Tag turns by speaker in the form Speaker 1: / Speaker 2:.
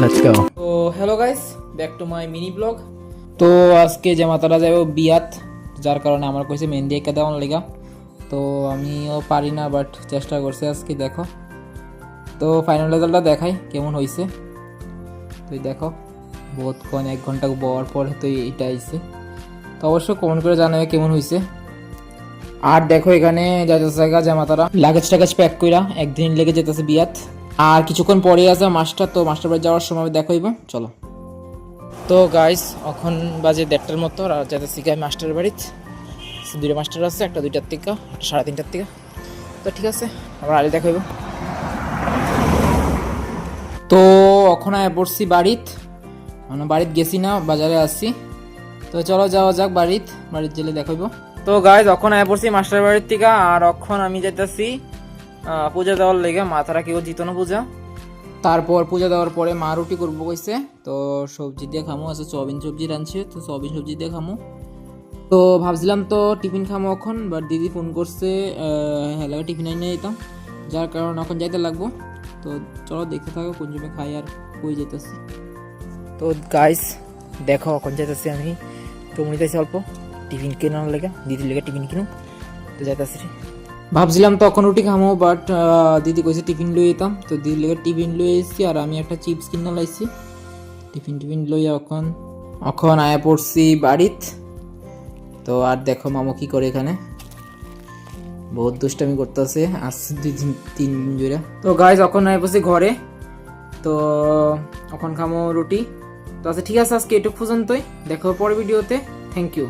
Speaker 1: Let's go.
Speaker 2: তো hello guys, back to my mini blog. তো আজকে জামাতারা যাবো বিয়াত, যার কারণে আমার কইছে মেহেন্দি এঁকে দেওয়ার লেগা। তো আমিও পারি না, বাট চেষ্টা করছি আজকে। দেখো তো ফাইনাল রেজাল্টটা দেখাই কেমন হয়েছে। তুই দেখো বহুতক্ষণ 1 ঘন্টা বওয়ার পরে তো এইটা আইছে। তো অবশ্যই কমেন্ট করে জানাবে কেমন হয়েছে। আর দেখো এখানে জায়গা জামাতারা লাগেজ টাগেজ প্যাক কইরা একদিন লেগে যেতেছে বিয়াত। আর কিছুক্ষণ পরে আছে মাস্টার, তো মাস্টার বাড়ি যাওয়ার সময় দেখাইব। চলো। তো গাইস এখন বাজে 1:30টার মতো, আর যাইতেছি গাই মাস্টারের বাড়িতে। 2টা মাস্টার আছে, একটা 2টার থেকে, একটা 3:30টার থেকে। তো ঠিক আছে, আবার আগে দেখাইব। তো এখন আয় পড়ছি বাড়িত, মানে বাড়িতে গেছি না, বাজারে আসছি। তো চলো যাওয়া যাক বাড়িতে গেলে দেখাইব। তো গাইস এখন আয় পড়ছি মাস্টার বাড়ির থেকে, আর এখন আমি যাইতেছি পূজা দেওয়ার লেগে। মাথারা কেউ দিত না পূজা। তারপর পূজা দেওয়ার পরে মা রুটি করবো কইছে, তো সবজি দিয়ে খামো। আছে সয়াবিন সবজি রাঁধছে, তো সয়াবিন সবজি দিয়ে খামো। তো ভাবছিলাম তো টিফিন খামো এখন, বাট দিদি ফোন করছে হ্যাঁ টিফিন আইনে যেতাম, যার কারণে এখন যাইতে লাগবো। তো চলো দেখতে থাকো কোন জমে খাই আর কই যেতেছি। তো গাইস দেখো এখন যাইতেছি আমি টমেটোছি অল্প টিফিন কেনার লেগে, দিদির লেগে টিফিন কিনো। তো যাইতেছি, ভাবছিলাম তখন রুটি খামো, বাট দিদি কইছে টিফিন লই যেতাম। তো দিদির লেগে টিফিন লই এসেছি, আর আমি একটা চিপস কিনা লাইছি। টিফিন লইয়া এখন আয়া পড়ছি বাড়িত। তো আর দেখো মামু কি করে এখানে, বহুত দুষ্টামি করতেছে আসছে 2-3 দিন জুড়ে। তো গাইজ এখন আয়া পড়ছি ঘরে। তো এখন খামো রুটি। তো আচ্ছা ঠিক আছে, আজকে এটুকু পর্যন্তই। দেখো পরের ভিডিওতে। Thank you.